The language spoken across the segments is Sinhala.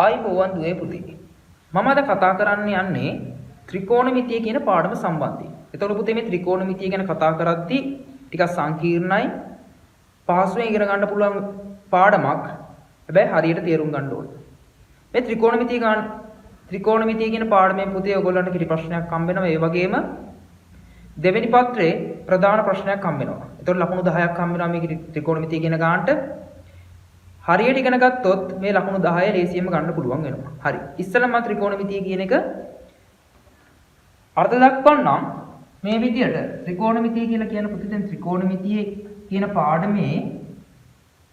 ආයිබෝවන් දුවේ පුතේ. මම අද කතා කරන්න යන්නේ ත්‍රිකෝණමිතිය කියන පාඩම සම්බන්ධයෙන්. එතකොට පුතේ මේ ත්‍රිකෝණමිතිය ගැන කතා කරද්දී ටිකක් සංකීර්ණයි. පහසුවෙන් ඉගෙන ගන්න පුළුවන් පාඩමක්. හැබැයි හරියට තේරුම් ගන්න ඕනේ. මේ ත්‍රිකෝණමිතිය කියන පාඩමෙන් පුතේ ඔයගොල්ලන්ට කිරි ප්‍රශ්නයක් හම්බ වෙනවා. ඒ වගේම දෙවෙනි පත්‍රයේ ප්‍රධාන ප්‍රශ්නයක් හම්බ වෙනවා. එතකොට ලකුණු 10ක් හම්බ වෙනවා මේ ත්‍රිකෝණමිතිය කියන ගානට. හරියට ඉගෙන ගත්තොත් මේ ලකුණු 10 ලේසියෙන්ම ගන්න පුළුවන් වෙනවා. හරි. ඉස්සෙල්ලා මම ත්‍රිකෝණමිතිය කියන එක අර්ථ දක්වන්නම්. මේ විදියට ත්‍රිකෝණමිතිය කියලා කියන පුතේ දැන් ත්‍රිකෝණමිතියේ කියන පාඩමේ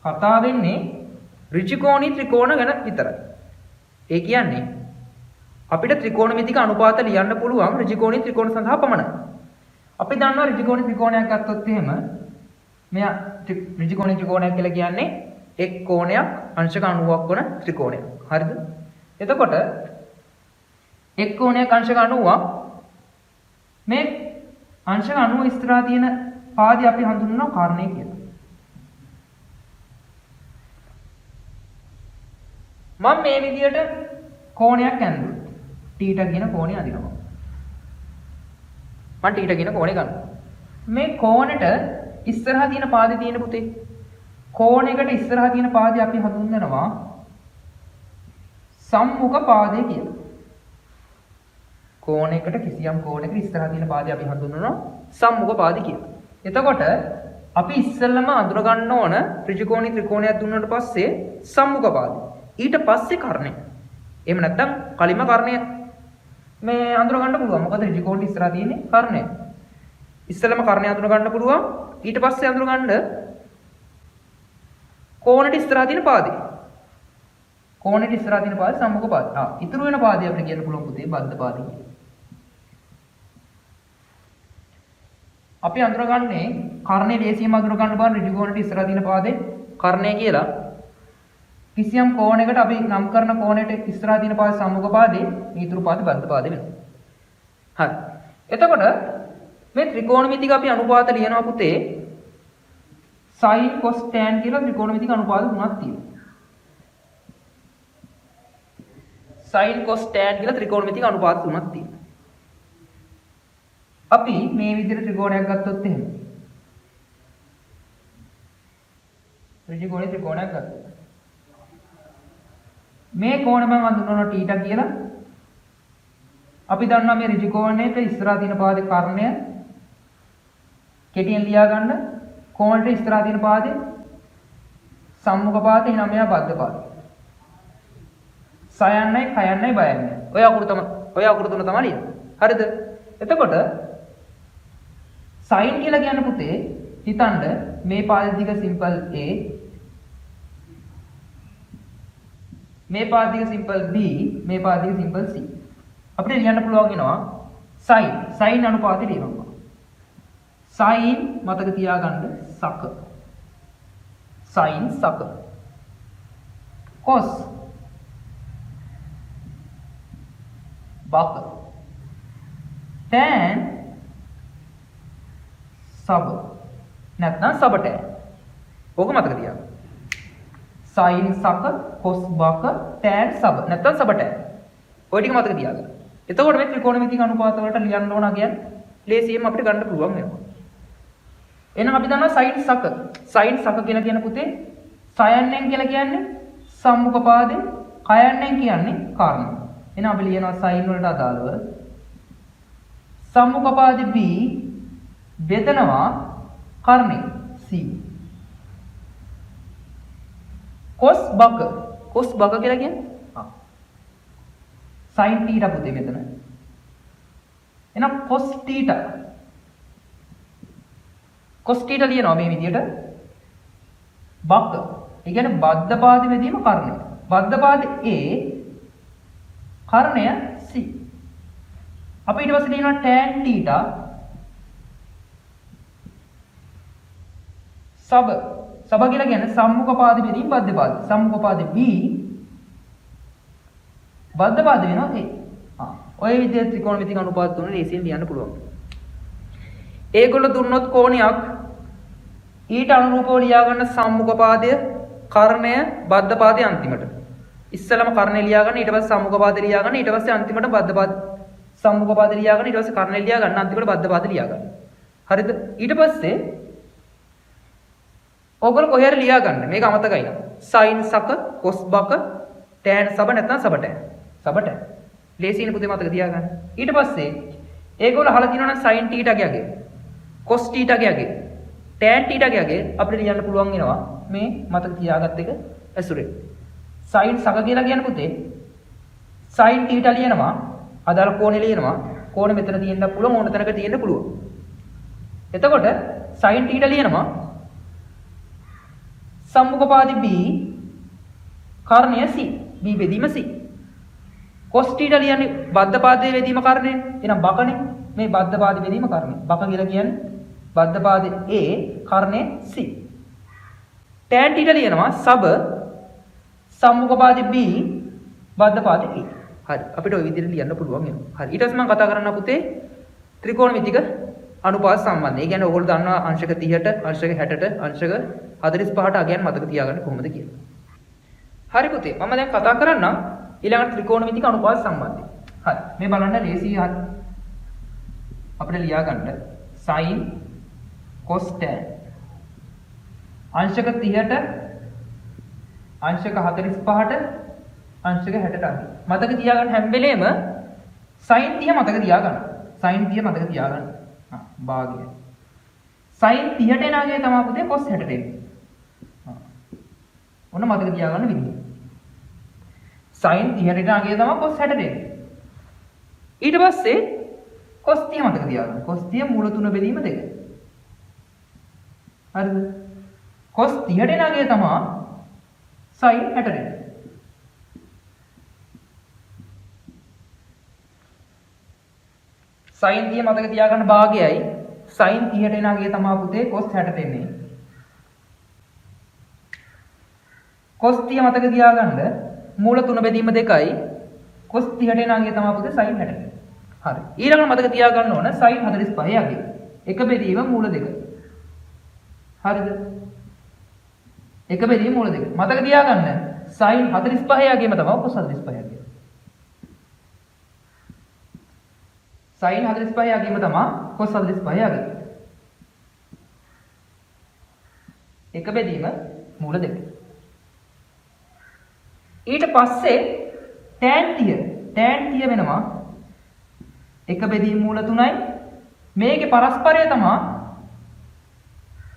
කතා වෙන්නේ ඍජුකෝණී ත්‍රිකෝණ ගැන විතරයි. ඒ කියන්නේ අපිට ත්‍රිකෝණමිතික අනුපාත ලියන්න පුළුවන් ඍජුකෝණී ත්‍රිකෝණ සඳහා පමණයි. අපි දන්නවා ඍජුකෝණී ත්‍රිකෝණයක් ගත්තොත් එහෙම මෙයා ඍජුකෝණී ත්‍රිකෝණයක් කියලා කියන්නේ එක් කෝණයක් අංශක 90ක් වන ත්‍රිකෝණයක්. හරිද? එතකොට එක් කෝණයක් අංශක 90ක් මේ අංශක 90 ඉස්සරහා තියෙන පාදේ අපි හඳුන්වනවා කර්ණය කියලා. මම මේ විදියට කෝණයක් ඇඳුවා. θ කියන කෝණය අදිනවා. මම θ කියන කෝණය ගන්නවා. මේ කෝණෙට ඉස්සරහා තියෙන පාදේ තියෙන පුතේ කෝණයකට ඉස්සරහා තියෙන පාදේ අපි හඳුන්වනවා සම්මුඛ පාදය කියලා. කෝණයකට කිසියම් කෝණයකට ඉස්සරහා තියෙන පාදේ අපි හඳුන්වනවා සම්මුඛ පාදය කියලා. එතකොට අපි ඉස්සෙල්ලම අඳුර ගන්න ඕන ත්‍රිකෝණී ත්‍රිකෝණයක් දුන්නාට පස්සේ සම්මුඛ පාදය. ඊට පස්සේ කර්ණය. එහෙම නැත්නම් කලින්ම කර්ණය මේ අඳුර ගන්න පුළුවන්. මොකද ත්‍රිකෝණී ඉස්සරහා තියෙන්නේ කර්ණය. ඉස්සෙල්ලම කර්ණය අඳුර ගන්න පුළුවන්. ඊට පස්සේ අඳුර ගන්න කෝණයට ඉස්සරහා තියෙන පාදේ. කෝණයට ඉස්සරහා තියෙන පාදේ සම්මුඛ පාදේ. ඉතුරු වෙන පාදේ අපිට කියන්න පුළුවන් පුතේ බද්ධ පාදේ කියලා. අපි අඳුරගන්නේ කර්ණයේ දේශීයම අඳුර ගන්න බාන ඍජුකෝණයට ඉස්සරහා තියෙන පාදේ කර්ණය කියලා. කිසියම් කෝණයකට අපි නම් කරන කෝණයට ඉස්සරහා තියෙන පාදේ සම්මුඛ පාදේ, ඊතුරු පාදේ බද්ධ පාදේ වෙනවා. හරි. එතකොට මේ ත්‍රිකෝණමිතික අපි අනුපාත ලියනවා පුතේ sin cos tan කියලා ත්‍රිකෝණමිතික අනුපාත තුනක් තියෙනවා. sin cos tan කියලා ත්‍රිකෝණමිතික අනුපාත තුනක් තියෙනවා. අපි මේ විදිහට ත්‍රිකෝණයක් ගත්තොත් එහෙම. ඍජුකෝණී ත්‍රිකෝණයක් ගත්තා. මේ කෝණ මම හඳුන්වනවා θ කියලා. අපි දන්නවා මේ ඍජුකෝණයට ඉස්සරහා තියෙන පාදේ කර්ණය කෙටියෙන් ලියා ගන්න. කෝණයට ඉස්සරහා තියෙන පාදේ සම්මුඛ පාදේ එනම් මෙයා බද්ධ පාදේ. සයන්නයි කයන්නයි බයන්නයි. ඔය අකුරු තුන තමයි ලියන්නේ. හරිද? එතකොට sin කියලා කියන පුතේ හිතන්න මේ පාදේ දිග සිම්පල් a මේ පාදේ දිග සිම්පල් b මේ පාදේ දිග සිම්පල් c. අපිට ලියන්න පුළුවන් වෙනවා sin අනුපාතය ලියනවා. sin මතක තියාගන්න සක sin සක cos බක tan සබ නැත්නම් සබ tan. ඕක මතක තියාගන්න. sin සක cos බක tan සබ නැත්නම් සබ tan. ඔය ටික මතක තියාගන්න. එතකොට මේ ත්‍රිකෝණමිතික අනුපාත වලට ලියන්න ඕන කියන්නේ ලේසියෙන් අපිට ගන්න පුළුවන් වෙනවා. එහෙනම් අපි දන්නවා sin සක කියලා කියන පුතේ සයන්නෙන් කියලා කියන්නේ සම්මුඛ පාදේ, කයන්නෙන් කියන්නේ කර්ණය. එහෙනම් අපි ලියනවා sin වලට අදාළව සම්මුඛ පාදේ b බෙදනවා කර්ණය c. cos බක කියලා කියන්නේ sin θ පුතේ මෙතන. එහෙනම් cos θ ලියනවා මේ විදිහට. බක. ඒ කියන්නේ බද්ධ පාදෙ මෙදීම කර්ණය. බද්ධ පාදෙ a කර්ණය c. අපි ඊට පස්සේ ලියනවා tan θ සබ කියලා කියන්නේ සම්මුඛ පාදෙ මෙදීම බද්ධ පාදෙ. සම්මුඛ පාදෙ b බද්ධ පාදෙ වෙනවා a. ඔය විදිහට ත්‍රිකෝණමිතික අනුපාත තුන ලේසියෙන් ලියන්න පුළුවන්. ඒගොල්ලෝ දුන්නොත් කෝණයක් ඊට අනුරූපව ලියා ගන්න සම්මුඛ පාදය, කර්ණය, බද්ධ පාදය අන්තිමට. ඉස්සලම කර්ණය ලියා ගන්න, ඊට පස්සේ සම්මුඛ පාදේ ලියා ගන්න, ඊට පස්සේ අන්තිමට බද්ධ පාද සම්මුඛ පාදේ ලියා ගන්න, ඊට පස්සේ කර්ණය ලියා ගන්න, අන්තිමට බද්ධ පාදේ ලියා ගන්න. හරිද? ඊට පස්සේ ඔයගොල්ලෝ කොහේ හරි ලියා ගන්න. මේක අමතකයි නේද? sin සක, cos බක, tan සබ නැත්නම් සබ tan. සබ tan. ලේසියිනේ පුතේ මතක තියාගන්න. ඊට පස්සේ ඒගොල්ලෝ අහලා තියෙනවා නම් sin θ ගියගේ, cos θ ගියගේ, tan θ ගියගේ අපිට ලියන්න පුළුවන් වෙනවා මේ මතක තියාගත් එක ඇසුරේ. sin සක කියලා කියන්නේ පුතේ sin θ ලියනවා, අදාළ කෝණය ලියනවා. කෝණය මෙතන තියෙන්න පුළුවන්, ඕන තැනක තියෙන්න පුළුවන්. එතකොට sin θ ලියනවා සම්මුඛ පාදේ B කර්ණය C, B බෙදීම C. cos θ ලියන්නේ බද්ධ පාදයේ බෙදීම කර්ණය. එහෙනම් බකනේ මේ බද්ධ පාදයේ බෙදීම කර්ණය. බක කියලා කියන්නේ බද්ධ පාදයේ A කර්ණය C. tan θ ලියනවා සබ සම්මුඛ පාදයේ B බද්ධ පාදයේ A. හරි. අපිට ওই විදිහට ලියන්න පුළුවන් වෙනවා. හරි. ඊට පස්සේ මම කතා කරන්න පුතේ ත්‍රිකෝණමිතික අනුපාත සම්බන්ධය. ඒ කියන්නේ ඔයගොල්ලෝ දන්නවා අංශක 30ට, අංශක 60ට, අංශක 45ට අගයන් මතක තියාගන්න කොහොමද කියලා. හරි පුතේ. මම දැන් කතා කරන්නම් ඊළඟට ත්‍රිකෝණමිතික අනුපාත සම්බන්ධය. හරි. මේ බලන්න ලේසි හරි. අපිට ලියා ගන්න sin cos tan අංශක 30ට, අංශක 45ට, අංශක 60ට අගය. මතක තියාගන්න හැම වෙලේම sin 30 මතක තියාගන්න. sin 30 මතක තියාගන්න. භාගය. sin 30ට එන අගය තමයි පුතේ cos 60ට එන්නේ. ඔන්න මතක තියාගන්න විදිහ. sin 30ට එන අගය තමයි cos 60ට එන්නේ. ඊට පස්සේ cos 30 මතක තියාගන්න. cos 30 මූල තුන බෙදීම 2. හරිද? cos 30ට එන අගය තමයි sin 60ට එන්නේ. sin 30 මතක තියාගන්න භාගයයි sin 30ට එන අගය තමයි පුතේ cos 60ට එන්නේ. cos 30 මතක තියාගන්න මූල තුන බෙදීම 2යි cos 30ට එන අගය තමයි පුතේ sin 60ට. හරි. ඊළඟට මතක තියාගන්න ඕන sin 45 අගය. එක බෙදීම මූල 2. හරිද? එක බෙදීම මූල 2. මතක තියාගන්න sin 45 අගයම තමයි cos 45 අගය. sin 45 අගයම තමයි cos 45 අගය. එක බෙදීම මූල 2. ඊට පස්සේ tan 30 වෙනවා එක බෙදීම මූල 3යි. මේකේ පරස්පරය තමයි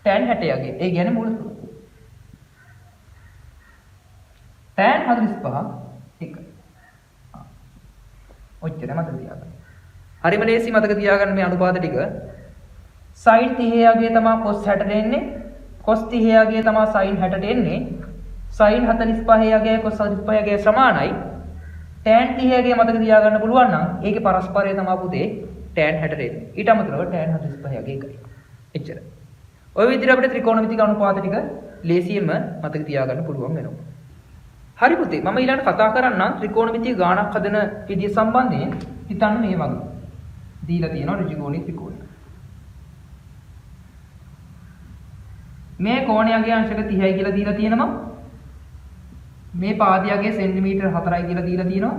tan 60 අගය. ඒ කියන්නේ මූල 3. tan 45 1. ඔච්චර මතක තියාගන්න. හරිම ලේසි මතක තියාගන්න මේ අනුපාත ටික. sin 30 අගය තමයි cos 60ට එන්නේ. cos 30 අගය තමයි sin 60ට එන්නේ. sin 45 අගය cos 45 අගය සමානයි. tan 30 අගය මතක තියාගන්න පුළුවන් නම් ඒකේ පරස්පරය තමයි පුතේ tan 60ට එන්නේ. ඊට අමතරව tan 45 අගය එකයි. එච්චර. ඔය විදිහට අපිට ත්‍රිකෝණමිතික අනුපාත ටික ලේසියෙන්ම මතක තියාගන්න පුළුවන් වෙනවා. හරි පුතේ මම ඊළඟට කතා කරන්නම් ත්‍රිකෝණමිතිය ගාණක් හදන විදිය සම්බන්ධයෙන්. හිතන්න මේ වගේ. දීලා තියෙනවා ඍජුකෝණී ත්‍රිකෝණය. මේ කෝණයගේ අංශක 30යි කියලා දීලා තියෙනවා. මේ පාදයගේ සෙන්ටිමීටර් 4යි කියලා දීලා තියෙනවා.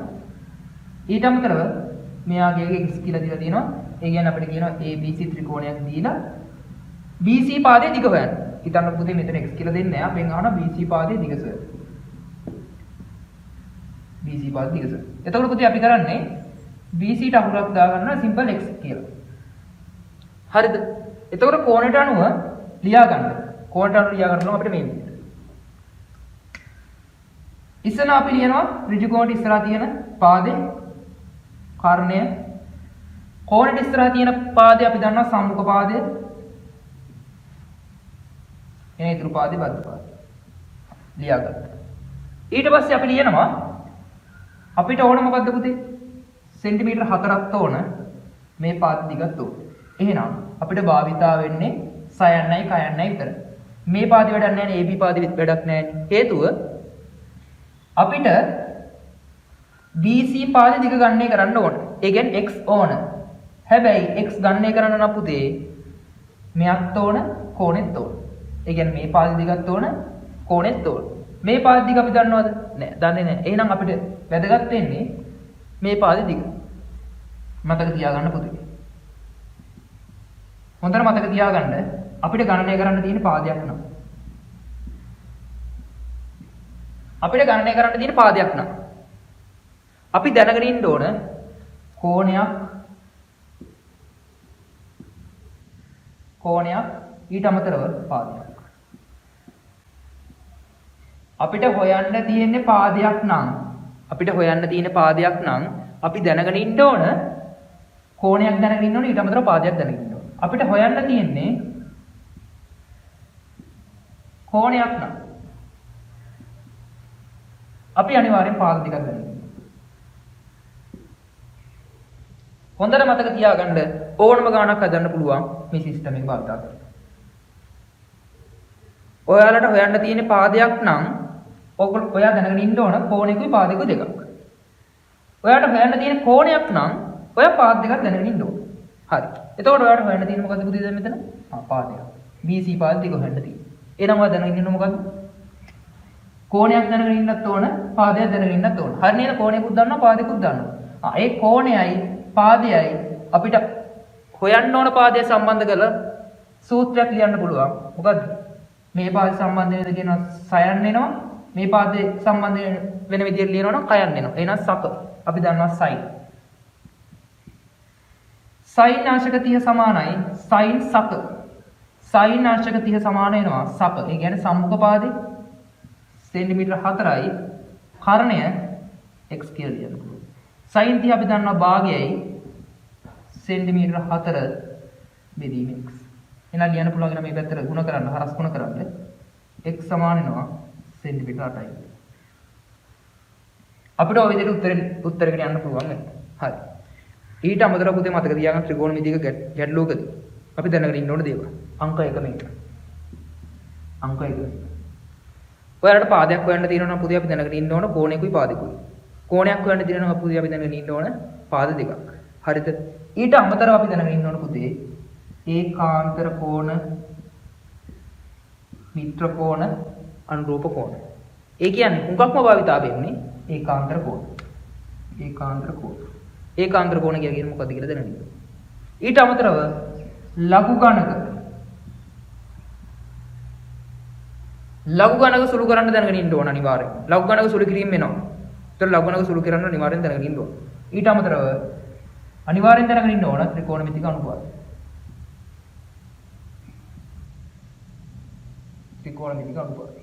ඊට අමතරව මෙයාගේ x කියලා දීලා තියෙනවා. ඒ කියන්නේ අපිට කියනවා ABC ත්‍රිකෝණයක් දීලා BC පාදයේ දිග හොයන්න. හිතන්න පුතේ මෙතන x කියලා දෙන්නේ නැහැ. අපෙන් අහනවා BC පාදයේ දිග සොයන්න. BC පාදයේ දිග සොයන්න. එතකොට පුතේ අපි කරන්නේ BC ට අහුරක් දාගන්නවා සිම්පල් x කියලා. හරිද? එතකොට කෝණයට අනුව ලියා ගන්න. කෝණයට අනුව ලියා ගන්න අපිට මේ විදිහට. ඉස්සෙල්ලා අපි ලියනවා ඍජු කෝණයට ඉස්සරහා තියෙන පාදේ කර්ණය. කෝණයට ඉස්සරහා තියෙන පාදේ අපි දන්නවා සම්මුඛ පාදය. එනේ ඉතුරු පාදේ බද්ධ පාදය. ලියාගත්තා. ඊට පස්සේ අපි ලියනවා අපිට ඕන මොකද්ද පුතේ? සෙන්ටිමීටර් 4ක් ඕන මේ පාද දිගත් ඕන. එහෙනම් අපිට භාවිතා වෙන්නේ සයන්නයි කයන්නයි විතර. මේ පාදේ වැඩක් නැහැ නේ AB පාදේ වැඩක් නැහැ. හේතුව අපිට BC පාදේ දිග ගණනය කරන්න ඕන. ඒ කියන්නේ x ඕන. හැබැයි x ගණනය කරන්න නම් පුතේ මෙයත් ඕන කෝණෙත් ඕන. ඒ කියන්නේ මේ පාදේ දිගත් ඕන කෝණෙත් ඕන. මේ පාද දිග අපි දන්නවද? නෑ. දන්නේ නෑ. එහෙනම් අපිට වැදගත් වෙන්නේ මේ පාදේ දිග. මතක තියාගන්න පුතේ. හොඳට මතක තියාගන්න අපිට ගණනය කරන්න තියෙන පාදයක් නම්. අපිට ගණනය කරන්න තියෙන පාදයක් නම්. අපි දැනගෙන ඉන්න ඕන කෝණයක් ඊට අමතරව පාදයක්. අපිට හොයන්න තියෙන පාදයක් නම් අපි දැනගෙන ඉන්න ඕන කෝණයක් දැනගෙන ඉන්න ඕන ඊට අමතරව පාදයක් දැනගෙන ඉන්න ඕන. අපිට හොයන්න තියෙන්නේ කෝණයක් නම් අපි අනිවාර්යෙන් පාද දෙකක් දැනගෙන ඉන්න. හොඳට මතක තියාගන්න ඕනම ගාණක් හදන්න පුළුවන් මේ සිස්ටම් එක භාවිත කරලා. ඔයාලට හොයන්න තියෙන පාදයක් නම් ඔයා දැනගෙන ඉන්න ඕන කෝණයකුයි පාදයකුයි දෙකක්. ඔයාට හොයන්න තියෙන කෝණයක් නම් ඔයා පාද දෙකක් දැනගෙන ඉන්න ඕන. හරි. එතකොට ඔයාට හොයන්න තියෙන මොකද්ද පුතේ දැන් මෙතන? පාදයක්. BC පාද දෙක හොයන්න තියෙන්නේ. එහෙනම් ඔයා දැනගෙන ඉන්න මොකද්ද? කෝණයක් දැනගෙන ඉන්නත් ඕන, පාදයක් දැනගෙන ඉන්නත් ඕන. හරි නේද? කෝණයකුත් දන්නවා, පාදයකුත් දන්නවා. ඒ කෝණයයි පාදයයි අපිට හොයන්න ඕන පාදය සම්බන්ධ කරලා සූත්‍රයක් ලියන්න පුළුවන්. මොකද්ද? මේ පාදය සම්බන්ධ වෙනද කියනවා සයන් එනවා. මේ පාදේ සම්බන්ධ වෙන විදිහට ලියනවා නම් කයන් එනවා. එහෙනම් සක. අපි දන්නවා සයින්. සයින් නාශක 30 සමානයි සයින් සක. සයින් නාශක 30 සමාන වෙනවා සක. ඒ කියන්නේ සම්මුඛ පාදේ සෙන්ටිමීටර 4යි කර්ණය x කියලා ලියන්න පුළුවන්. සයින් 30 අපි දන්නවා භාගයයි සෙන්ටිමීටර 4 බෙදීම x. එහෙනම් ලියන්න පුළුවන් නම් මේ පැත්තට ගුණ කරන්න හරස් ගුණ කරන්න x සමාන වෙනවා සෙන්ටිමීටර 8යි. අපිට ඔය විදිහට උත්තරයකට යන්න පුළුවන් වෙනවා. හරි. ඊට අමතරව පුතේ මතක තියාගන්න ත්‍රිකෝණමිතික ගැටලුවකදී අපි දැනගෙන ඉන්න ඕන දේවල්. අංක 1 මේක. අංක 1. ඔයාලට පාදයක් හොයන්න තියෙනවා නම් පුතේ අපි දැනගෙන ඉන්න ඕන කෝණයකුයි පාදයකුයි. කෝණයක් හොයන්න තියෙනවා නම් පුතේ අපි දැනගෙන ඉන්න ඕන පාද දෙකක්. හරිද? ඊට අමතරව අපි දැනගෙන ඉන්න ඕන පුතේ ඒකාන්තර කෝණ, මිත්‍ර කෝණ, අනුරූප කෝණ. ඒ කියන්නේ හුඟක්ම භාවිතා වෙන්නේ ඒකාන්තර කෝණ. ඒකාන්තර කෝණ. ඒකාන්තර කෝණ කියලා කියන්නේ මොකද්ද කියලා දැනගන්න. ඊට අමතරව ලඝු ගණක. ලඝු ගණක සුළු කරන්න දැනගෙන ඉන්න ඕන අනිවාර්යෙන්. ලඝු ගණක සුළු කිරීම වෙනවා. ඒතර ලඝු ගණක සුළු කරන්න අනිවාර්යෙන් දැනගෙන ඉන්න ඕන. ඊට අමතරව අනිවාර්යෙන් දැනගෙන ඉන්න ඕන ත්‍රිකෝණමිතික අනුපාතය. ත්‍රිකෝණමිතික අනුපාතය.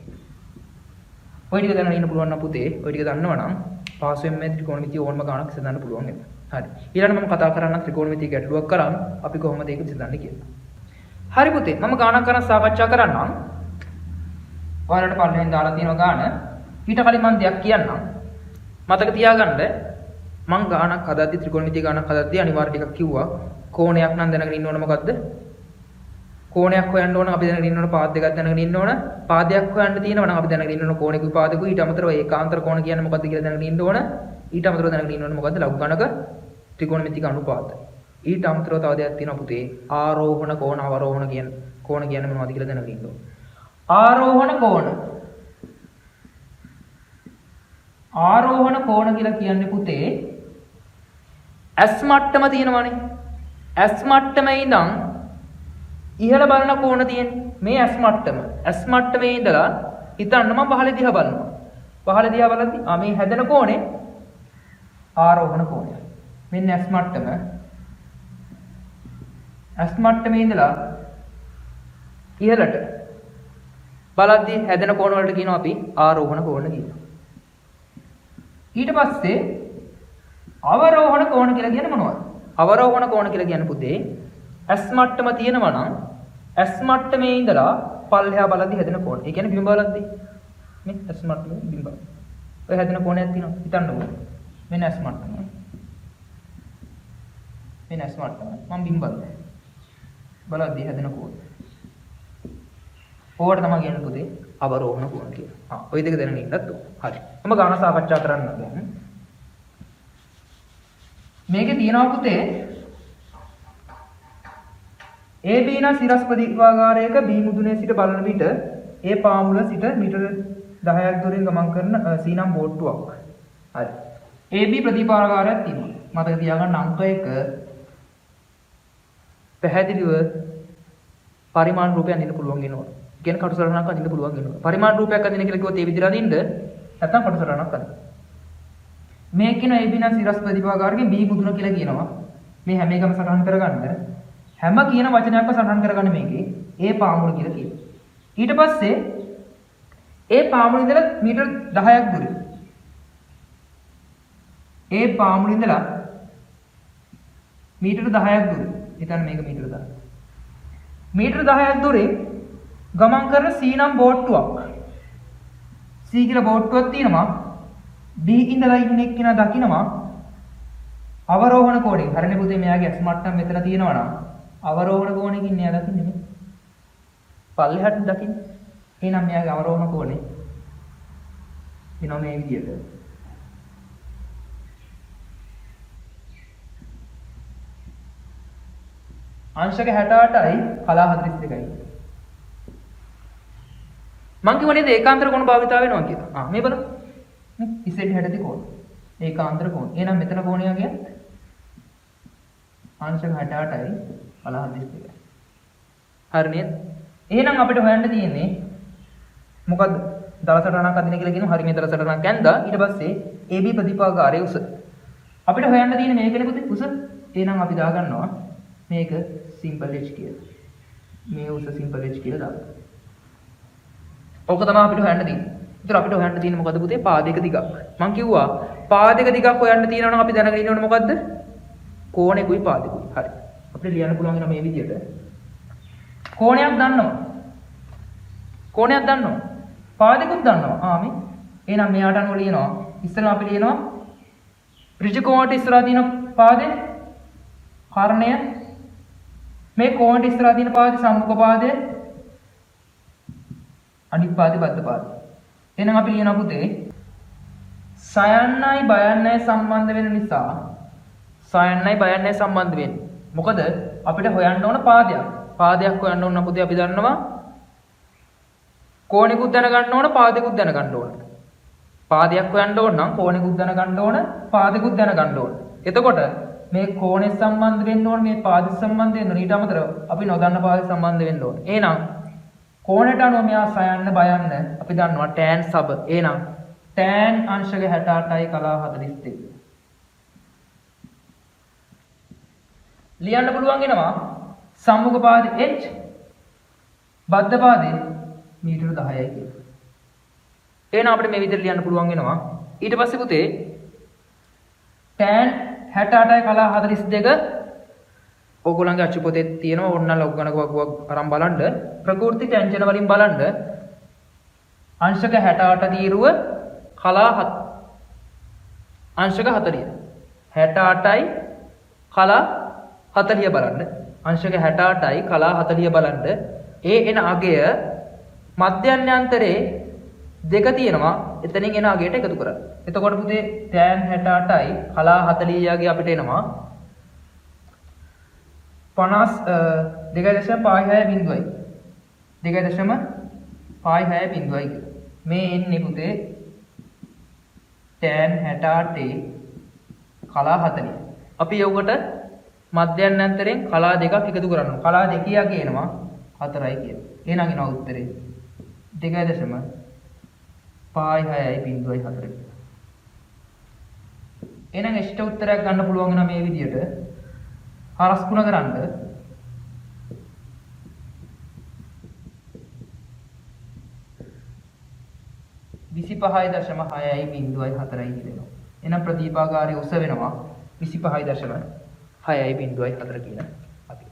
ඔය ටික දැනගෙන ඉන්න පුළුවන් නම් පුතේ ඔය ටික දන්නවනම් පාසුවෙන් මේ ත්‍රිකෝණමිතිය ඕනම ගාණක් විසඳන්න පුළුවන් වෙනවා. හරි. ඊළඟට මම කතා කරන්න ත්‍රිකෝණමිතිය ගැටලුවක් කරන් අපි කොහොමද ඒක විසඳන්නේ කියලා. හරි පුතේ මම ගාණක් කරන් සාකච්ඡා කරන්නම්. ඔයාලට පල්ලෙන් දාලා තියෙන ගාණ ඊට කලින් මම දෙයක් කියන්නම්. මතක තියාගන්න මම ගාණක් හදද්දි ත්‍රිකෝණමිතිය ගාණක් හදද්දි අනිවාර්ය ටිකක් කිව්වා. කෝණයක් නම් දැනගෙන ඉන්න ඕන මොකද්ද? කෝණයක් හොයන්න ඕන අපි දැනගෙන ඉන්න ඕන පාද දෙකක් දැනගෙන ඉන්න ඕන. පාදයක් හොයන්න තියෙනවා නම් අපි දැනගෙන ඉන්න ඕන කෝණිකුයි පාදකුයි ඊට අමතරව ඒකාන්තර කෝණ කියන්නේ මොකද්ද කියලා දැනගෙන ඉන්න ඕන. ඊට අමතරව දැනගෙන ඉන්න ඕන මොකද්ද? ලඝු ගණක ත්‍රිකෝණමිතික අනුපාත. ඊට අමතරව තව දෙයක් තියෙනවා පුතේ. ආරෝහණ කෝණ අවරෝහණ කියන කෝණ කියන්නේ මොනවද කියලා දැනගෙන ඉන්න ඕන. ආරෝහණ කෝණ. ආරෝහණ කෝණ කියලා කියන්නේ පුතේ S මට්ටම තියෙනවානේ. S මට්ටමේ ඉඳන් ඉහළ බලන කෝණ තියෙන්නේ. මේ S මට්ටම. S මට්ටමේ ඉඳලා හිතන්න මම පහළ දිහා බලනවා. පහළ දිහා බලද්දි මේ හැදෙන කෝණේ ආරෝහණ කෝණය. මෙන්න S මට්ටම. S මට්ටමේ ඉඳලා ඉහළට බලද්දි හැදෙන කෝණ වලට කියනවා අපි ආරෝහණ කෝණ කියලා. ඊට පස්සේ අවරෝහණ කෝණ කියලා කියන්නේ මොනවද? අවරෝහණ කෝණ කියලා කියන්නේ පුතේ S මට්ටම තියෙනවා නම් S මට්ටමේ ඉඳලා පල්ලෙහා බලද්දි හැදෙන කෝණ. ඒ කියන්නේ බිම බලද්දි මේ S මට්ටමේ බිම බලන්න. ඔය හැදෙන කෝණයක් තියෙනවා. හිතන්නකෝ. මෙන්න S මට්ටම. මෙන්න S මට්ටම. මම බිම බලනවා. බලද්දි හැදෙන කෝණ. ඕකට තමයි කියන්නේ පුතේ අවරෝහණ කෝණ කියලා. ඔය දෙක දැනගෙන ඉන්නත් ඕන. හරි. මම ගාන සාකච්ඡා කරන්න දැන්. මේකේ තියෙනවා පුතේ AB නම් සිරස් ප්‍රතිවාගාරයක B මුදුනේ සිට බලන විට ඒ පාමුල සිට මීටර 10ක් දුරින් ගමන් කරන C නම් බෝට්ටුවක්. හරි. AB ප්‍රතිපාරකාරයක් තියෙනවා. මතක තියාගන්න අංක 1 පැහැදිලිව පරිමාණ රූපයක් අඳින්න පුළුවන් වෙනවා. කියන කටුසටහනක් අඳින්න පුළුවන් වෙනවා. පරිමාණ රූපයක් අඳින්න කියලා කිව්වොත් ඒ විදිහට අඳින්න නැත්නම් කටුසටහනක් අඳින්න. මේ කියන AB නම් සිරස් ප්‍රතිපාරකාරකේ B මුදුන කියලා කියනවා. මේ හැම එකම සටහන් කරගන්න. හැම කියන වචනයක්ම සටහන් කරගන්න මේකේ. ඒ පාමුල කියලා කියනවා. ඊට පස්සේ ඒ පාමුල ඉඳලා මීටර 10ක් දුරින්. ඒ පාමුල ඉඳලා මීටර 10ක් දුරින්. හිතන්න මේක මීටර 10ක්. මීටර 10ක් දුරින් ගමන් කරන C නම් බෝට්ටුවක්. C කියලා බෝට්ටුවක් තියෙනවා. D ඉඳලා ඉන්න එක්කිනා දකින්නවා අවරෝහණ කෝණයෙන්. හරිනේ පුතේ මෙයාගේ x මට්ටම මෙතන තියෙනවා නම් අවරෝහණ කෝණයකින් එයා දකින්නේ නේ. පල්ලෙහාට දකින්නේ. එහෙනම් මෙයාගේ අවරෝහණ කෝණය එනවා මේ විදිහට. අංශක 68යි කලා 42යි. මං කිව්වනේ ඒකාන්තර කෝණ භාවිතා වෙනවා කියලා. මේ බලන්න. ඉස්සෙල්ට 60 කෝණ. ඒකාන්තර කෝණ. එහෙනම් මෙතන කෝණය ගියත් අංශක 68යි කලා 42යි. හරි නේද? එහෙනම් අපිට හොයන්න තියෙන්නේ මොකද්ද? දල සටහනක් අදින කියලා කියනවා. හරි මේ දල සටහනක් ඇඳලා ඊට පස්සේ AB ප්‍රතිපාකාරයේ උස. අපිට හොයන්න තියෙන්නේ මේකනේ පුතේ උස. එහෙනම් අපි දාගන්නවා මේක simple h කියලා. මේ උස simple h කියලා දාගන්න. ඕක තමයි අපිට හොයන්න තියෙන්නේ. ඒතර අපිට හොයන්න තියෙන්නේ මොකද්ද පුතේ? පාදයක දිගක්. මං කිව්වා පාදයක දිගක් හොයන්න තියෙනවා නම් අපි දැනගෙන ඉන්න ඕනේ මොකද්ද? කෝණෙකුයි පාදෙකුයි. හරි. අපිට ලියන්න පුළුවන් වෙනවා මේ විදිහට. කෝණයක් දන්නවා. කෝණයක් දන්නවා. පාදෙකුත් දන්නවා. මේ. එහෙනම් මෙයාට අනුව ලියනවා. ඉස්සෙල්ලා අපි ලියනවා ඍජු කෝණයට ඉස්සරහා තියෙන පාදේ කර්ණය. මේ කෝණයට ඉස්සරහා තියෙන පාදේ සම්මුඛ පාදය. අනිත් පාදේ බද්ධ පාදය. එහෙනම් අපි ලියනවා පුතේ සයන්නයි බයන්නයි සම්බන්ධ වෙන නිසා සයන්නයි බයන්නයි සම්බන්ධ වෙන්නේ. මොකද අපිට හොයන්න ඕන පාදයක්. පාදයක් හොයන්න ඕන නම් පුතේ අපි දන්නවා කෝණිකුත් දැනගන්න ඕන පාදෙකුත් දැනගන්න ඕන. පාදයක් හොයන්න ඕන නම් කෝණිකුත් දැනගන්න ඕන පාදෙකුත් දැනගන්න ඕන. එතකොට මේ කෝණය සම්බන්ධ වෙන්න ඕන මේ පාද සම්බන්ධ වෙන්න ඕන. ඊට අමතරව අපි නොදන්න පාද සම්බන්ධ වෙන්න ඕන. එහෙනම් කෝණයට අනුව මෙයා සයන්න බයන්න අපි දන්නවා tan සබ. එහෙනම් tan අංශක 68යි කලා 42. ලියන්න පුළුවන් වෙනවා සම්මුඛ පාදේ h බද්ධ පාදේ මීටර 10යි කියලා. එහෙනම් අපිට මේ විදිහට ලියන්න පුළුවන් වෙනවා. ඊට පස්සේ පුතේ tan 68යි කලා 42 ඕගොල්ලන්ගේ අච්චු පොතේ තියෙනවා. ඕන්න ලොග් ගණක වගුවක් අරන් බලන්න. ප්‍රකෘති ටැන්ජන වලින් බලන්න. අංශක 68 තීරුව කලා 7 අංශක 40. 68යි කලා 40 බලන්න. අංශක 68යි කලා 40 බලන්න. ඒ එන අගය මධ්‍යන්‍යන්තරේ දෙක තියෙනවා. එතනින් එන අගයට එකතු කරන්න. එතකොට පුතේ tan 68යි කලා 40 යගේ අපිට එනවා 2.6 බිඳුවයි. 2.6 බිඳුවයි. මේ එන්නේ පුතේ tan 68 කලා 40. අපි යොකට මධ්‍යන්‍යන්තරෙන් කලා දෙකක් එකතු කරනවා. කලා දෙකේ යගේ එනවා 4යි කියලා. එහෙනම් එනවා උත්තරේ 2.6 බිඳුවයි 4. එහෙනම් එෂ්ට උත්තරයක් ගන්න පුළුවන් වෙනවා මේ විදිහට. හරස් ගුණ කරන්න 25.6යි බිඳුවයි 4යි කියනවා. එහෙනම් ප්‍රතිපාකාරයේ උස වෙනවා 25.6යි බිඳුවයි 4 කියලා අපි.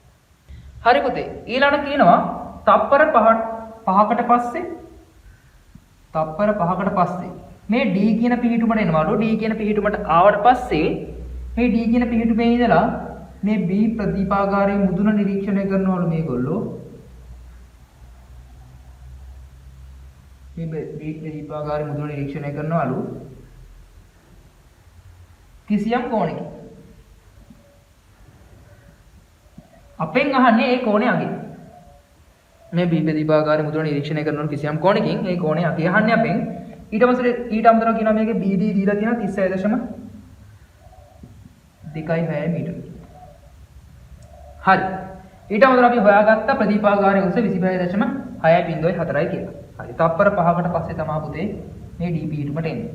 හරි පුතේ ඊළඟට කියනවා තප්පර 5කට පස්සේ මේ D කියන පිහිටුමට එනවලු. D කියන පිහිටුමට ආවට පස්සේ මේ D කියන පිහිටුමේ ඉඳලා මේ B ප්‍රතිපාකාරයේ මුදුන නිරීක්ෂණය කරනවලු මේගොල්ලෝ. මේ B ප්‍රතිපාකාරයේ මුදුන නිරීක්ෂණය කරනවලු කිසියම් කෝණයකින්. අපෙන් අහන්නේ ඒ කෝණය අගේ. මේ B ප්‍රතිපාකාරයේ මුදුන නිරීක්ෂණය කරනවලු කිසියම් කෝණයකින් ඒ කෝණය අගේ අහන්නේ අපෙන්. ඊට අමතරව කියනවා මේකේ BD දීලා තියෙනවා 36.2 මීටර. හරි. ඊට අමතරව අපි හොයාගත්ත ප්‍රදීපාගාරයේ උස 25.6.4යි කියලා. හරි. තප්පර 5කට පස්සේ තමයි පුතේ මේ dp ඊටුමට එන්නේ.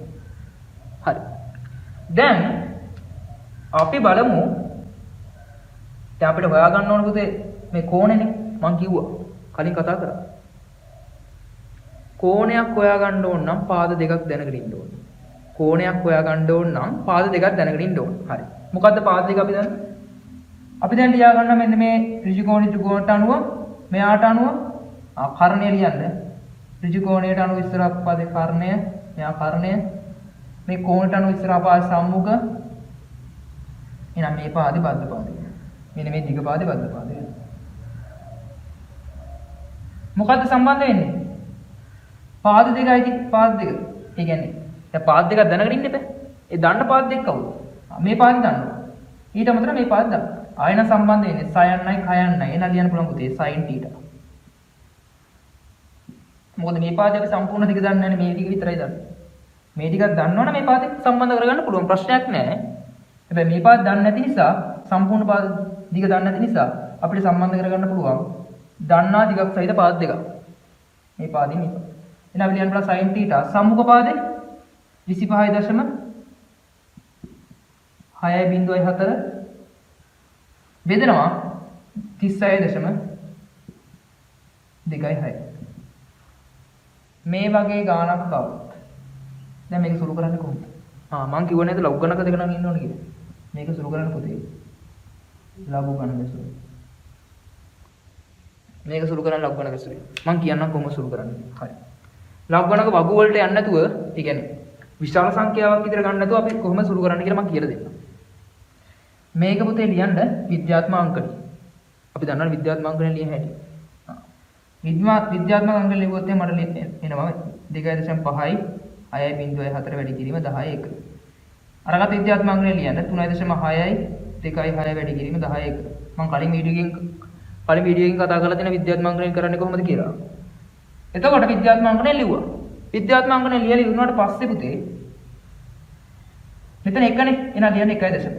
හරි. දැන් අපි බලමු දැන් අපිට හොයාගන්න ඕන පුතේ මේ කෝණෙනේ මම කිව්වා කලින් කතා කරා. කෝණයක් හොයාගන්න ඕන නම් පාද දෙකක් දැනගෙන ඉන්න ඕන. කෝණයක් හොයාගන්න ඕන නම් පාද දෙකක් දැනගෙන ඉන්න ඕන. හරි. මොකද්ද පාද දෙක අපි දන්නේ? අපි දැන් ලියා ගන්න මෙන්න මේ ඍජුකෝණයට අනුව මෙයාට අනුව කර්ණය ලියන්න. ඍජුකෝණයට අනුව ඉස්සරහ පාදේ කර්ණය, මෙයා කර්ණය. මේ කෝණයට අනුව ඉස්සරහ පාද සම්මුඛ. එහෙනම් මේ පාදේ බද්ධ පාදේ. මෙන්න මේ දිග පාදේ බද්ධ පාදේ. මොකද්ද සම්බන්ධ වෙන්නේ? පාද දෙකයි පාද දෙක. ඒ කියන්නේ දැන් පාද දෙකක් දැනගෙන ඉන්න එපා. ඒ දන්න පාද දෙක කවුද? මේ පාදේ දන්නවා. ඊට අමතරව මේ පාද දන්නවා. ආයන සම්බන්ධ වෙන්නේ සයන්යි කයන්යි. එන ලියන්න පුළුවන් පුතේ sin θ. මොකද මේ පාදේ අපි සම්පූර්ණ දිග දන්නේ නැහැ මේ දිග විතරයි දන්නේ. මේ ටිකක් දන්නවනේ මේ පාදේ සම්බන්ධ කරගන්න පුළුවන් ප්‍රශ්නයක් නැහැ. හැබැයි මේ පාද දන්නේ නැති නිසා සම්පූර්ණ පාද දිග දන්නේ නැති නිසා අපිට සම්බන්ධ කරගන්න පුළුවන් දන්නා දිගක් සහිත පාද දෙකක්. මේ පාදේ මේ පාද. එන අපි ලියන්න පුළුවන් sin θ සම්මුඛ පාදේ 25.6.4 බෙදනවා 36.2.6 මේ වගේ ගාණක් කවුද? දැන් මේක සුළු කරන්නේ කොහොමද? මම කිව්ව නේද ලඝු ගණක දෙක නම් ඉන්න ඕනේ කියලා. මේක සුළු කරන්න පුතේ. ලඝු ගණක සුළු. මේක සුළු කරන්න ලඝු ගණක සුළු. මම කියන්නම් කොහොමද සුළු කරන්නේ. හරි. ලඝු ගණක වගු වලට යන්නේ නැතුව, ඒ කියන්නේ විශාල සංඛ්‍යාවක් විතර ගන්න නැතුව අපි කොහොමද සුළු කරන්න කියලා මම කියලා දෙන්නම්. මේක පුතේ ලියන්න විද්‍යාත්මක අංකණි. අපි දන්නවනේ විද්‍යාත්මක අංකණි ලියන්න හැටි. විද්‍යාත්මක අංකණි ලියුවොත් මට එනවා 2.5යි 6.4 වැඩි කිරීම 10 1. අරකට විද්‍යාත්මක අංකණි ලියන්න 3.6යි 2.6 වැඩි කිරීම 10 1. මම කලින් වීඩියෝ එකකින් කතා කරලා තියෙන විද්‍යාත්මක අංකණි කරන්නේ කොහොමද කියලා. එතකොට විද්‍යාත්මක අංකණි ලිව්වා. විද්‍යාත්මක අංකණි ලියලා ඉවරනාට පස්සේ පුතේ මෙතන එකනේ එන ලියන්න 1.5.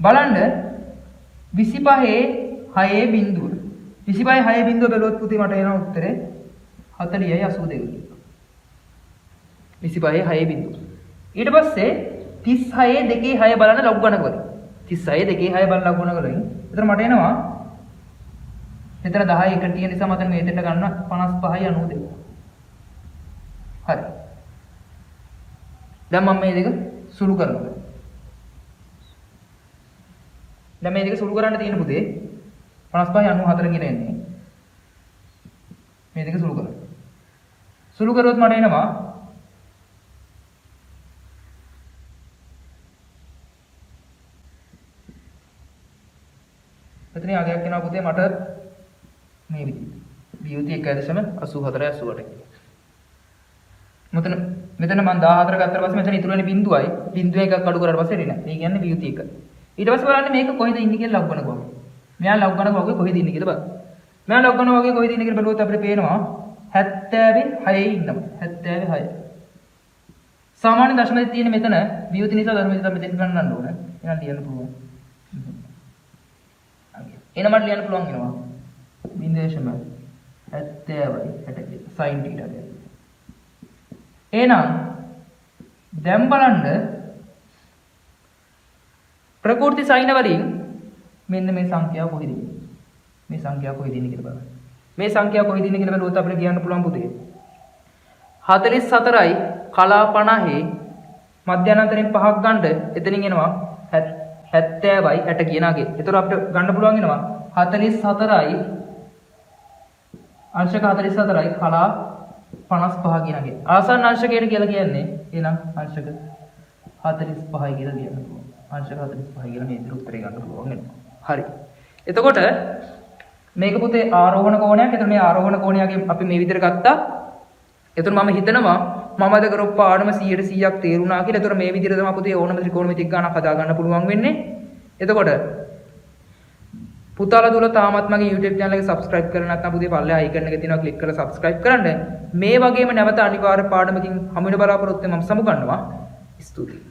බලන්න 25.6 බිඳුව. 25.6 බිඳුව බැලුවොත් පුතේ මට එන උත්තරේ 40යි 82. 25.6 බිඳුව. ඊට පස්සේ 36.2.6 බලන්න ලඝු ගණක වලින්. 36.2.6 බලන ලඝු ගණක වලින්. එතන මට එනවා මෙතන 10 එකට තියෙන නිසා මම මෙතෙන්ට ගන්න 55යි 92. හරි. දැන් මම මේ දෙක සුළු කරනවා. දැන් මේ දෙක සුළු කරන්න තියෙන පුතේ 55යි 94 කියලා එන්නේ. මේ දෙක සුළු කරන්න. සුළු කරුවොත් මට එනවා මෙතන අගයක් එනවා පුතේ මට මේ විදිහට. BUT 1.84 88. මෙතන මම 14 ගත්තා පස්සේ මෙතන ඉතුරු වෙන්නේ බිඳුවයි. බිඳුව එකක් අඩු කරලා පස්සේ රින. ඒ කියන්නේ BUT 1. ඊට පස්සේ බලන්න මේක කොහෙද ඉන්නේ කියලා ලඝු ගණක වගේ. මෙයා ලඝු ගණක වගේ කොහෙද ඉන්නේ කියලා බලන්න. මෙයා ලඝු ගණක වගේ කොහෙද ඉන්නේ කියලා බලුවොත් අපිට පේනවා 76 ඉන්නවා. 76. සාමාන්‍ය දශමයේ තියෙන මෙතන BUT නිසා දශමයේ තමයි මෙතන ගන්නන්න ඕන. එහෙනම් ලියන්න පුළුවන්. එහෙනම් මට ලියන්න පුළුවන් වෙනවා. 0.70යි 60 sin θ කියලා. එහෙනම් දැන් බලන්න ප්‍රකෘති සයින වලින් මෙන්න මේ සංඛ්‍යාව කොහෙද ඉන්නේ? මේ සංඛ්‍යාව කොහෙද ඉන්නේ කියලා බලන්න. මේ සංඛ්‍යාව කොහෙද ඉන්නේ කියලා බලුවොත් අපිට කියන්න පුළුවන් පුතේ. 44යි කලා 50 මධ්‍යන්තරයෙන් 5ක් ගන්න එතනින් එනවා 70යි 60 කියනාගේ. ඒතර අපිට ගන්න පුළුවන් වෙනවා 44යි අංශක 44යි කලා 55 කියනාගේ. ආසන්න අංශකයට කියලා කියන්නේ එහෙනම් අංශක 45යි කියලා කියන්න පුළුවන්. අංශක 45 කියලා මේ විදිහට උත්තරේ ගන්න පුළුවන් වෙනවා. හරි. එතකොට මේක පුතේ ආරෝහණ කෝණයක්. එතකොට මේ ආරෝහණ කෝණයගේ අපි මේ විදිහට ගත්තා. එතකොට මම හිතනවා මම අද කරපු පාඩම 100%ක් තේරුණා කියලා. එතකොට මේ විදිහට තමයි පුතේ ඕනම ත්‍රිකෝණමිතික ගණනක් හදා ගන්න පුළුවන් වෙන්නේ. එතකොට පුතාලා දුවලා තාමත් මගේ YouTube channel එක subscribe කරලා නැත්නම් පුතේ පල්ලෙහා icon එක තියෙනවා click කරලා subscribe කරන්න. මේ වගේම නැවත අනිවාර්ය පාඩමකින් හමු වෙන බලාපොරොත්තු වෙන මම සමුගන්නවා. ස්තුතියි.